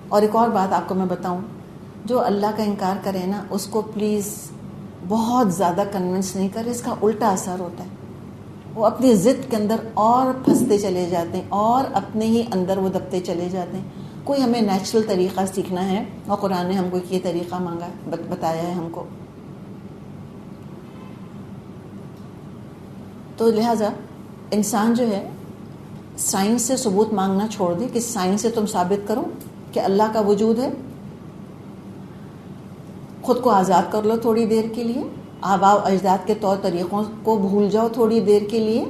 اور ایک اور بات آپ کو میں بتاؤں، جو اللہ کا انکار کرے نا اس کو پلیز بہت زیادہ کنونس نہیں کرے، اس کا الٹا اثر ہوتا ہے. وہ اپنی ضد کے اندر اور پھنستے چلے جاتے ہیں اور اپنے ہی اندر وہ دبتے چلے جاتے ہیں. کوئی ہمیں نیچرل طریقہ سیکھنا ہے اور قرآن نے ہم کو یہ طریقہ مانگا بتایا ہے ہم کو. تو لہٰذا انسان جو ہے سائنس سے ثبوت مانگنا چھوڑ دے کہ سائنس سے تم ثابت کرو کہ اللہ کا وجود ہے. خود کو آزاد کر لو تھوڑی دیر کے لیے، آباء و اجداد کے طور طریقوں کو بھول جاؤ تھوڑی دیر کے لیے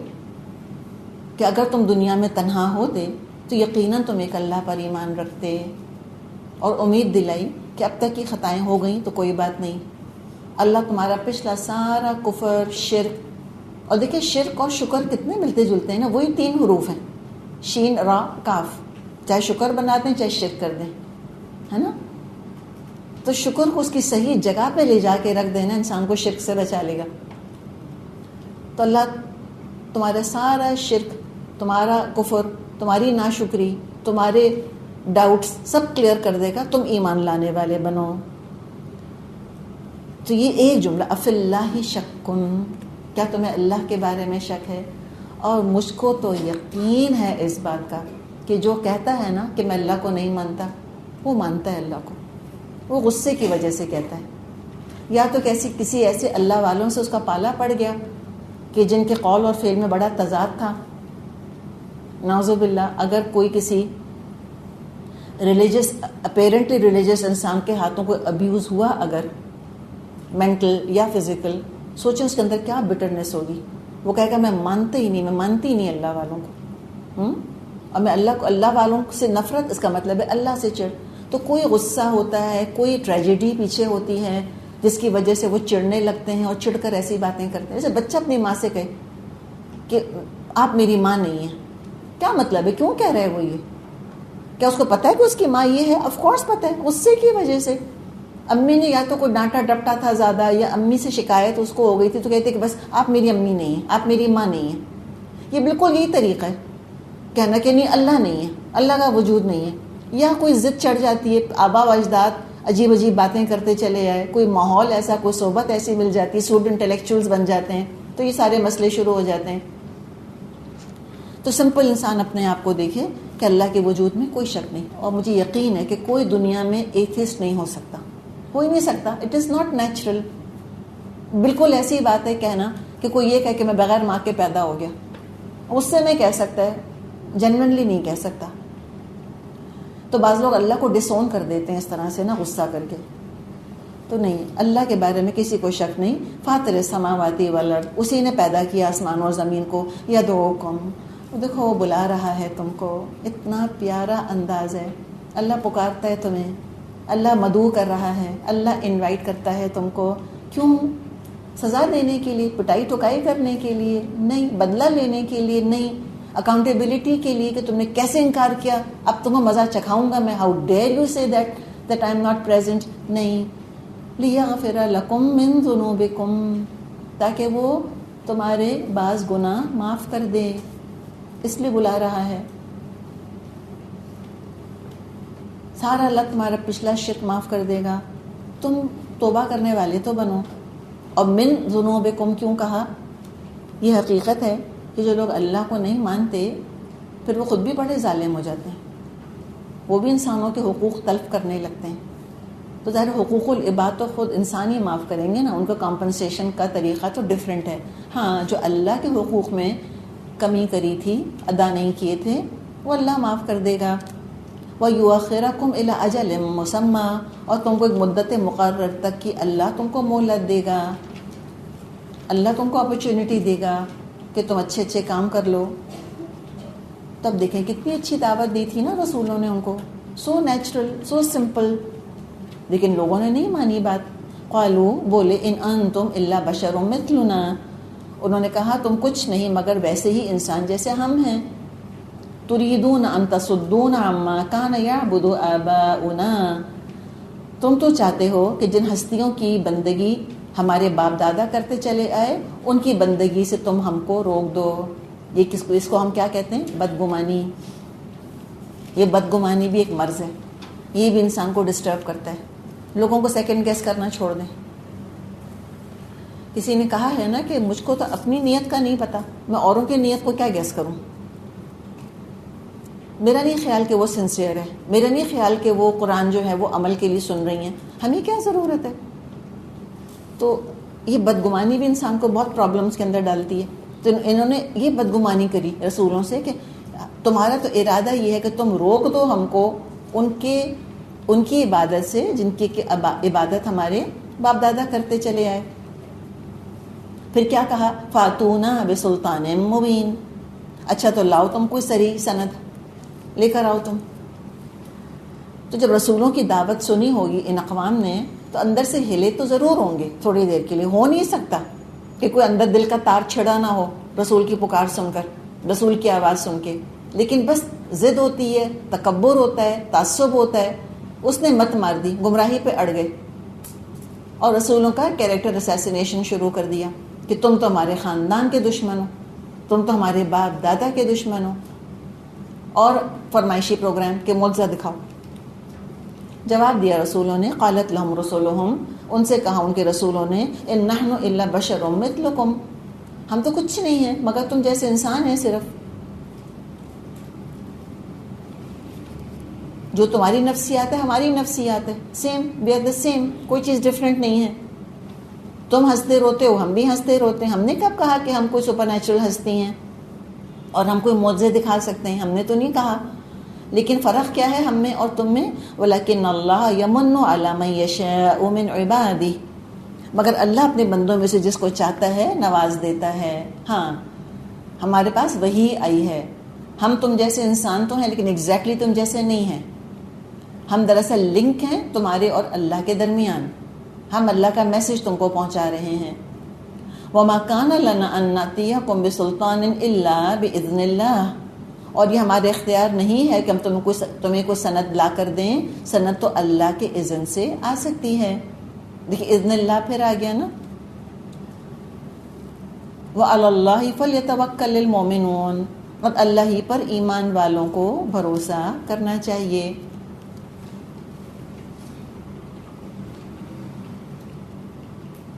کہ اگر تم دنیا میں تنہا ہوتے تو یقیناً تم ایک اللہ پر ایمان رکھتے، اور امید دلائی کہ اب تک کی خطائیں ہو گئیں تو کوئی بات نہیں، اللہ تمہارا پچھلا سارا کفر، شرک. اور دیکھیں شرک اور شکر کتنے ملتے جلتے ہیں نا، وہی 3 حروف ہیں، شین را کاف. چاہے شکر بنا دیں چاہے شرک کر دیں، ہے نا. تو شکر کو اس کی صحیح جگہ پہ لے جا کے رکھ دینا انسان کو شرک سے بچا لے گا. تو اللہ تمہارا سارا شرک، تمہارا کفر، تمہاری ناشکری، تمہارے ڈاؤٹس سب کلیئر کر دے گا، تم ایمان لانے والے بنو. تو یہ ایک جملہ، اف اللہ شکن، کیا تمہیں اللہ کے بارے میں شک ہے؟ اور مجھ کو تو یقین ہے اس بات کا کہ جو کہتا ہے نا کہ میں اللہ کو نہیں مانتا، وہ مانتا ہے اللہ کو. وہ غصے کی وجہ سے کہتا ہے، یا تو کسی ایسے اللہ والوں سے اس کا پالا پڑ گیا کہ جن کے قول اور فعل میں بڑا تضاد تھا. نعوذ باللہ، اگر کوئی کسی ریلیجس، اپیرنٹلی ریلیجس انسان کے ہاتھوں کوئی ابیوز ہوا، اگر مینٹل یا فزیکل، سوچیں اس کے اندر کیا بٹرنس ہوگی. وہ کہے گا میں مانتا ہی نہیں، میں مانتی نہیں اللہ والوں کو. اور میں اللہ والوں سے نفرت، اس کا مطلب ہے اللہ سے چڑ. تو کوئی غصہ ہوتا ہے، کوئی ٹریجڈی پیچھے ہوتی ہے جس کی وجہ سے وہ چڑنے لگتے ہیں اور چڑ کر ایسی باتیں کرتے ہیں. جیسے بچہ اپنی ماں سے کہے کہ آپ میری ماں نہیں ہیں، کیا مطلب ہے؟ کیوں کہہ رہے وہ یہ؟ کیا اس کو پتہ ہے کہ اس کی ماں یہ ہے؟ آف کورس پتہ ہے، غصے کی وجہ سے. امی نے یا تو کوئی ڈانٹا ڈپٹا تھا زیادہ، یا امی سے شکایت اس کو ہو گئی تھی تو کہتے کہ بس آپ میری امی نہیں ہیں، آپ میری ماں نہیں ہیں. یہ بالکل یہی طریقہ ہے کہنا کہ نہیں اللہ نہیں ہے، اللہ کا وجود نہیں ہے. یا کوئی ضد چڑھ جاتی ہے، آباء و اجداد عجیب عجیب باتیں کرتے چلے آئے، کوئی ماحول ایسا، کوئی صحبت ایسی مل جاتی ہے، سوڈ انٹلیکچوئلز بن جاتے ہیں، تو یہ سارے مسئلے شروع ہو جاتے ہیں. تو سمپل انسان اپنے آپ کو دیکھے کہ اللہ کے وجود میں کوئی شک نہیں. اور مجھے یقین ہے کہ کوئی دنیا میں ایتھسٹ نہیں ہو سکتا، ہو ہی نہیں سکتا. It is not natural. بالکل ایسی بات ہے کہنا کہ کوئی یہ کہے کہ میں بغیر ماں کے پیدا ہو گیا، اس سے نہیں کہہ سکتا ہے، جنرلی نہیں کہہ سکتا. تو بعض لوگ اللہ کو ڈس اون کر دیتے ہیں اس طرح سے نا، غصہ کر کے. تو نہیں، اللہ کے بارے میں کسی کو شک نہیں. فاطر السماوات والارض، اسی نے پیدا کیا آسمان اور زمین کو. یدعوکم، دیکھو وہ بلا رہا ہے تم کو. اتنا پیارا انداز ہے، اللہ پکارتا ہے تمہیں، اللہ مدعو کر رہا ہے، اللہ انوائٹ کرتا ہے تم کو. کیوں؟ سزا دینے کے لیے، پٹائی ٹھکائی کرنے کے لیے نہیں، بدلہ لینے کے لیے نہیں، اکاؤنٹیبلٹی کے لیے کہ تم نے کیسے انکار کیا، اب تمہیں مزہ چکھاؤں گا میں. ہاؤ ڈیئر یو سے that I am not present. نہیں، لیغفر لکم من ذنوبکم، تاکہ وہ تمہارے بعض گناہ معاف کر دے، اس لیے بلا رہا ہے. سارا اللہ تمہارا پچھلا شرک معاف کر دے گا، تم توبہ کرنے والے تو بنو. اور من ذنوبکم کیوں کہا؟ یہ حقیقت ہے کہ جو لوگ اللہ کو نہیں مانتے پھر وہ خود بھی بڑے ظالم ہو جاتے ہیں، وہ بھی انسانوں کے حقوق تلف کرنے لگتے ہیں. تو ظاہر حقوق العباد تو خود انسان ہی معاف کریں گے نا، ان کا کمپنسیشن کا طریقہ تو ڈیفرنٹ ہے. ہاں، جو اللہ کے حقوق میں کمی کری تھی، ادا نہیں کیے تھے، وہ اللہ معاف کر دے گا. وَيُؤَخِّرَكُمْ إِلَىٰ أَجَلٍ مُّسَمًّى، اور تم کو ایک مدت مقرر تک کی اللہ تم کو مہلت دے گا، اللہ تم کو اپرچونٹی دے گا کہ تم اچھے اچھے کام کر لو. تب دیکھیں کتنی اچھی دعوت دی تھی نا رسولوں نے ان کو، سو نیچرل، سو سمپل. لیکن لوگوں نے نہیں مانی بات. قالوا، بولے، ان انتم الا بشر مثلنا، انہوں نے کہا تم کچھ نہیں مگر ویسے ہی انسان جیسے ہم ہیں. تريدون ان تصدون عما كان يعبد آباؤنا، تم تو چاہتے ہو کہ جن ہستیوں کی بندگی ہمارے باپ دادا کرتے چلے آئے ان کی بندگی سے تم ہم کو روک دو. یہ اس کو ہم کیا کہتے ہیں؟ بدگمانی. یہ بدگمانی بھی ایک مرض ہے، یہ بھی انسان کو ڈسٹرب کرتا ہے. لوگوں کو سیکنڈ گیس کرنا چھوڑ دیں. کسی نے کہا ہے نا کہ مجھ کو تو اپنی نیت کا نہیں پتا، میں اوروں کی نیت کو کیا گیس کروں؟ میرا نہیں خیال کہ وہ سنسیئر ہے، میرا نہیں خیال کہ وہ قرآن جو ہے وہ عمل کے لیے سن رہی ہیں، ہمیں کیا ضرورت ہے؟ تو یہ بدگمانی بھی انسان کو بہت پرابلمس کے اندر ڈالتی ہے. تو انہوں نے یہ بدگمانی کری رسولوں سے کہ تمہارا تو ارادہ یہ ہے کہ تم روک دو ہم کو ان کی عبادت سے جن کی عبادت ہمارے باپ دادا کرتے چلے آئے. پھر کیا کہا؟ فاتونا بسلطان مبین. اچھا تو لاؤ تم کوئی صریح سند لے کر آؤ تم. تو جب رسولوں کی دعوت سنی ہوگی ان اقوام نے تو اندر سے ہلے تو ضرور ہوں گے تھوڑی دیر کے لیے. ہو نہیں سکتا کہ کوئی اندر دل کا تار چھڑا نہ ہو رسول کی پکار سن کر، رسول کی آواز سن کے. لیکن بس ضد ہوتی ہے، تکبر ہوتا ہے، تعصب ہوتا ہے. اس نے مت مار دی، گمراہی پہ اڑ گئے اور رسولوں کا کیریکٹر اسیسینیشن شروع کر دیا کہ تم تو ہمارے خاندان کے دشمن ہو، تم تو ہمارے باپ دادا کے دشمن ہو، اور فرمائشی پروگرام کہ معجزہ دکھاؤ. جواب دیا رسولوں نے، قالت لهم رسولهم، ان سے کہا ان کے رسولوں نے، ان نحن الا بشر مثلکم، ہم تو کچھ نہیں ہیں مگر تم جیسے انسان ہیں. صرف جو تمہاری نفسیات ہے ہماری نفسیات ہے، same, we are the same, کوئی چیز ڈفرینٹ نہیں ہے. تم ہنستے روتے ہو، ہم بھی ہنستے روتے ہیں. ہم نے کب کہا کہ ہم کوئی سپر نیچرل ہستی ہیں اور ہم کوئی معجزے دکھا سکتے ہیں؟ ہم نے تو نہیں کہا. لیکن فرق کیا ہے ہم میں اور تم میں؟ وَلَكِنَّ اللَّهَ يَمُنُّ عَلَى مَن يَشَاءُ مِنْ عِبَادِهِ، مگر اللہ اپنے بندوں میں سے جس کو چاہتا ہے نواز دیتا ہے. ہاں ہمارے پاس وہی آئی ہے. ہم تم جیسے انسان تو ہیں لیکن ایگزیکٹلی تم جیسے نہیں ہیں. ہم دراصل لنک ہیں تمہارے اور اللہ کے درمیان. ہم اللہ کا میسج تم کو پہنچا رہے ہیں. وَمَا كَانَ لَنَا أَن نَأْتِيَكُمْ بِسُلْطَانٍ إِلَّا بِإِذْنِ اللَّهِ، اور یہ ہمارے اختیار نہیں ہے کہ ہم تمہیں کوئی سند لا کر دیں. سند تو اللہ کے اذن سے آ سکتی ہے. دیکھیے اذن اللہ پھر آ گیا نا. وَعَلَى اللَّهِ فَلْيَتَوَكَّلِ الْمُؤْمِنُونَ، اور اللہ ہی پر ایمان والوں کو بھروسہ کرنا چاہیے.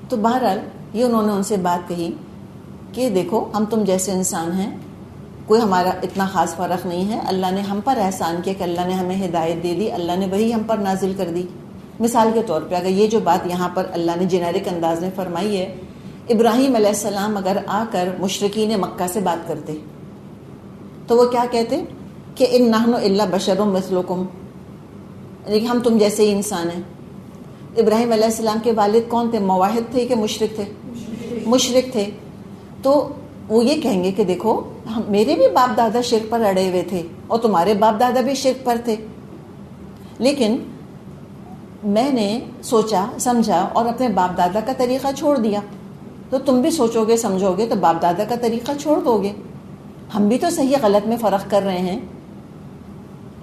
تو بہرحال یہ انہوں نے ان سے بات کہی کہ دیکھو ہم تم جیسے انسان ہیں، کوئی ہمارا اتنا خاص فرق نہیں ہے. اللہ نے ہم پر احسان کیا کہ اللہ نے ہمیں ہدایت دے دی، اللہ نے وہی ہم پر نازل کر دی. مثال کے طور پہ اگر یہ جو بات یہاں پر اللہ نے جنیرک انداز میں فرمائی ہے، ابراہیم علیہ السلام اگر آ کر مشرکین مکہ سے بات کرتے تو وہ کیا کہتے کہ ان نحن الا بشر مثلکم، لیکن ہم تم جیسے ہی انسان ہیں. ابراہیم علیہ السلام کے والد کون تھے؟ موحد تھے کہ مشرک تھے؟ مشرک تھے. تو وہ یہ کہیں گے کہ دیکھو میرے بھی باپ دادا شرک پر اڑے ہوئے تھے اور تمہارے باپ دادا بھی شرک پر تھے، لیکن میں نے سوچا سمجھا اور اپنے باپ دادا کا طریقہ چھوڑ دیا. تو تم بھی سوچو گے سمجھو گے تو باپ دادا کا طریقہ چھوڑ دو گے. ہم بھی تو صحیح غلط میں فرق کر رہے ہیں،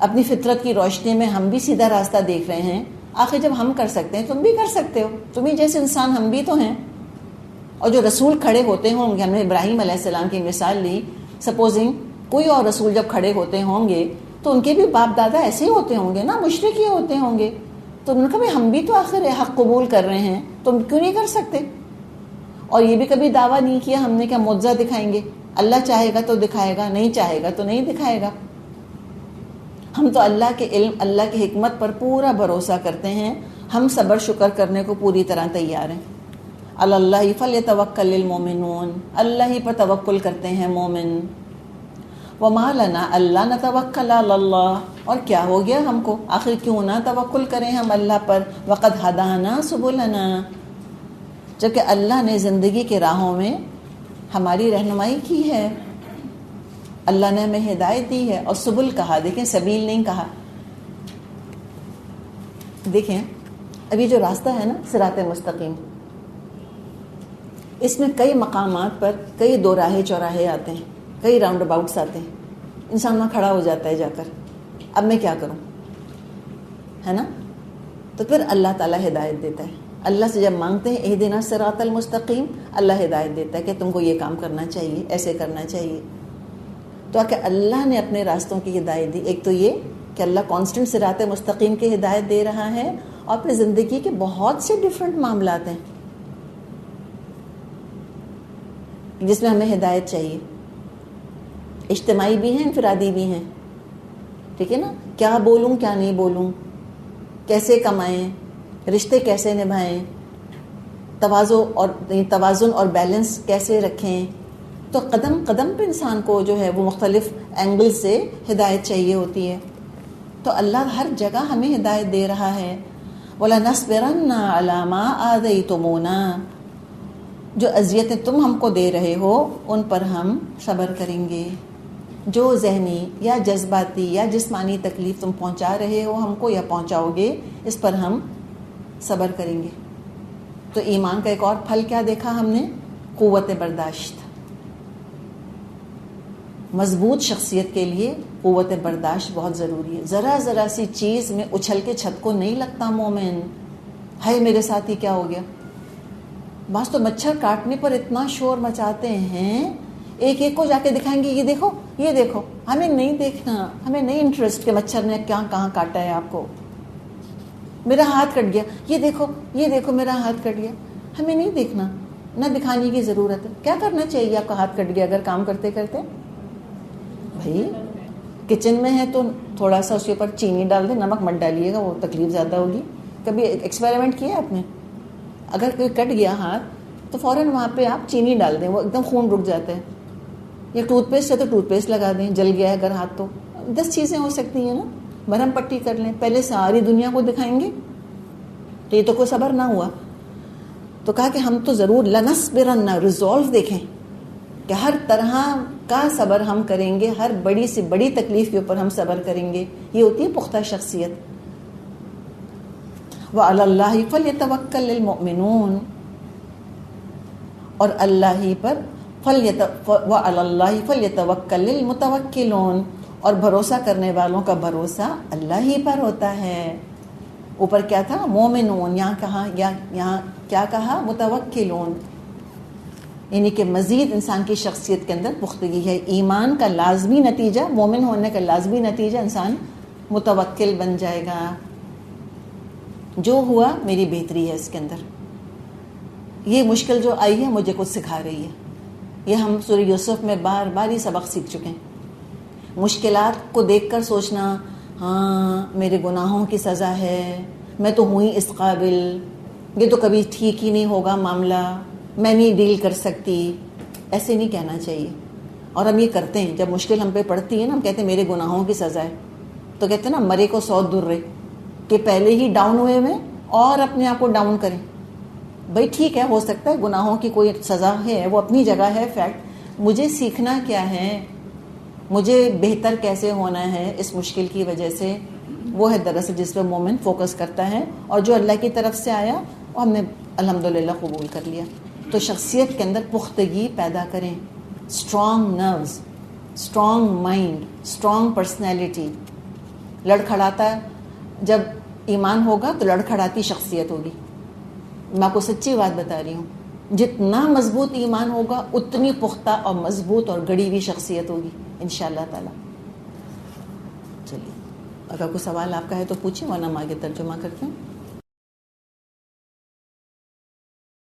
اپنی فطرت کی روشنی میں ہم بھی سیدھا راستہ دیکھ رہے ہیں. آخر جب ہم کر سکتے ہیں تم بھی کر سکتے ہو، تمہیں جیسے انسان ہم بھی تو ہیں. اور جو رسول کھڑے ہوتے ہوں گے، ہم نے ابراہیم علیہ السلام کی مثال لی، سپوزنگ کوئی اور رسول جب کھڑے ہوتے ہوں گے تو ان کے بھی باپ دادا ایسے ہی ہوتے ہوں گے نا، مشرک ہی ہوتے ہوں گے. تو ان کا بھی ہم بھی تو آخر حق قبول کر رہے ہیں، تم کیوں نہیں کر سکتے؟ اور یہ بھی کبھی دعویٰ نہیں کیا ہم نے کہ معجزہ دکھائیں گے. اللہ چاہے گا تو دکھائے گا، نہیں چاہے گا تو نہیں دکھائے گا. ہم تو اللہ کے علم، اللہ کی حکمت پر پورا بھروسہ کرتے ہیں. ہم صبر شکر کرنے کو پوری طرح تیار ہیں. اللہ فلیتوکل المؤمنون، اللہ ہی پر توکل کرتے ہیں مومن. وما لنا اللہ نتوکل علی اللہ، اور کیا ہو گیا ہم کو، آخر کیوں نہ توکل کریں ہم اللہ پر. وقد ہدانا سبلنا، جبکہ اللہ نے زندگی کے راہوں میں ہماری رہنمائی کی ہے، اللہ نے ہمیں ہدایت دی ہے. اور سبل کہا، دیکھیں سبیل نہیں کہا. دیکھیں ابھی جو راستہ ہے نا صراط مستقیم، اس میں کئی مقامات پر کئی دو راہے چوراہے آتے ہیں، کئی راؤنڈ اباؤٹس آتے ہیں. انسان وہاں کھڑا ہو جاتا ہے جا کر، اب میں کیا کروں، ہے نا. تو پھر اللہ تعالیٰ ہدایت دیتا ہے. اللہ سے جب مانگتے ہیں اہدنا الصراط المستقیم، اللہ ہدایت دیتا ہے کہ تم کو یہ کام کرنا چاہیے، ایسے کرنا چاہیے. تو کہ اللہ نے اپنے راستوں کی ہدایت دی. ایک تو یہ کہ اللہ کانسٹنٹ صراط مستقیم کی ہدایت دے رہا ہے، اور پھر زندگی کے بہت سے ڈفرینٹ معاملات ہیں. جس میں ہمیں ہدایت چاہیے. اجتماعی بھی ہیں، انفرادی بھی ہیں. ٹھیک ہے نا؟ کیا بولوں کیا نہیں بولوں، کیسے کمائیں، رشتے کیسے نبھائیں، توازن اور بیلنس کیسے رکھیں. تو قدم قدم پہ انسان کو جو ہے وہ مختلف اینگل سے ہدایت چاہیے ہوتی ہے. تو اللہ ہر جگہ ہمیں ہدایت دے رہا ہے. وَلَنَصْبِرَنَّ عَلَىٰ مَا آذَيْتُمُونَا، جو اذیتیں تم ہم کو دے رہے ہو ان پر ہم صبر کریں گے. جو ذہنی یا جذباتی یا جسمانی تکلیف تم پہنچا رہے ہو ہم کو یا پہنچاؤ گے، اس پر ہم صبر کریں گے. تو ایمان کا ایک اور پھل کیا دیکھا ہم نے؟ قوت برداشت. مضبوط شخصیت کے لیے قوت برداشت بہت ضروری ہے. ذرا سی چیز میں اچھل کے چھت کو نہیں لگتا مومن. ہائے میرے ساتھ ہی کیا ہو گیا. بعض تو مچھر کاٹنے پر اتنا شور مچاتے ہیں، ایک ایک کو جا کے دکھائیں گے، یہ دیکھو یہ دیکھو. ہمیں نہیں دیکھنا، ہمیں نہیں انٹرسٹ کہ مچھر نے کہاں کاٹا ہے آپ کو. میرا ہاتھ کٹ گیا، یہ دیکھو یہ دیکھو میرا ہاتھ کٹ گیا. ہمیں نہیں دیکھنا، نہ دکھانے کی ضرورت ہے. کیا کرنا چاہیے آپ کا ہاتھ کٹ گیا اگر کام کرتے کرتے؟ بھائی کچن میں ہے تو تھوڑا سا اس کے اوپر چینی ڈال دیں، نمک مت ڈالیے گا، وہ تکلیف زیادہ ہوگی. کبھی ایکسپیریمنٹ کیا آپ نے؟ اگر کوئی کٹ گیا ہاتھ تو فوراً وہاں پہ آپ چینی ڈال دیں، وہ ایک دم خون رک جاتا ہے. یا ٹوتھ پیسٹ ہے تو ٹوتھ پیسٹ لگا دیں. جل گیا ہے اگر ہاتھ تو 10 چیزیں ہو سکتی ہیں نا. مرہم پٹی کر لیں. پہلے ساری دنیا کو دکھائیں گے تو یہ تو کوئی صبر نہ ہوا. تو کہا کہ ہم تو ضرور لنصبرن، ریزولو دیکھیں کہ ہر طرح کا صبر ہم کریں گے، ہر بڑی سے بڑی تکلیف کے اوپر ہم صبر کریں گے. یہ ہوتی ہے پختہ شخصیت. وَعَلَى اللَّهِ فَلْيَتَوَكَّلِ الْمُؤْمِنُونَ، اور اللہ ہی پر وَعَلَى اللَّهِ فَلْيَتَوَكَّلِ الْمُتَوَكِّلُونَ، اور بھروسہ کرنے والوں کا بھروسہ اللہ ہی پر ہوتا ہے. اوپر کیا تھا؟ مومنون، یہاں کیا کہا؟ متوکلون. یعنی کہ مزید انسان کی شخصیت کے اندر پختگی ہے. ایمان کا لازمی نتیجہ، مومن ہونے کا لازمی نتیجہ انسان متوکل بن جائے گا. جو ہوا میری بہتری ہے اس کے اندر. یہ مشکل جو آئی ہے مجھے کچھ سکھا رہی ہے. یہ ہم سورہ یوسف میں بار بار یہ سبق سیکھ چکے ہیں. مشکلات کو دیکھ کر سوچنا ہاں میرے گناہوں کی سزا ہے، میں تو ہوں ہی اس قابل، یہ تو کبھی ٹھیک ہی نہیں ہوگا معاملہ، میں نہیں ڈیل کر سکتی. ایسے نہیں کہنا چاہیے. اور ہم یہ کرتے ہیں جب مشکل ہم پہ پڑتی ہے نا، ہم کہتے ہیں میرے گناہوں کی سزا ہے. تو کہتے ہیں نا مرے کو 100 درے، کہ پہلے ہی ڈاؤن ہوئے میں اور اپنے آپ کو ڈاؤن کریں. بھائی ٹھیک ہے، ہو سکتا ہے گناہوں کی کوئی سزا ہے، وہ اپنی جگہ ہے فیکٹ. مجھے سیکھنا کیا ہے، مجھے بہتر کیسے ہونا ہے اس مشکل کی وجہ سے، وہ ہے دراصل جس پہ مومن فوکس کرتا ہے. اور جو اللہ کی طرف سے آیا وہ ہم نے الحمدللہ قبول کر لیا. تو شخصیت کے اندر پختگی پیدا کریں. Strong nerves, strong mind, strong personality. لڑکھڑاتا جب ایمان ہوگا تو لڑکھڑاتی شخصیت ہوگی. میں آپ کو سچی بات بتا رہی ہوں، جتنا مضبوط ایمان ہوگا اتنی پختہ اور مضبوط اور گڑی ہوئی شخصیت ہوگی انشاءاللہ تعالی. چلیے اگر کوئی سوال آپ کا ہے تو پوچھیں، ورنہ ہم آگے ترجمہ کرتے ہیں.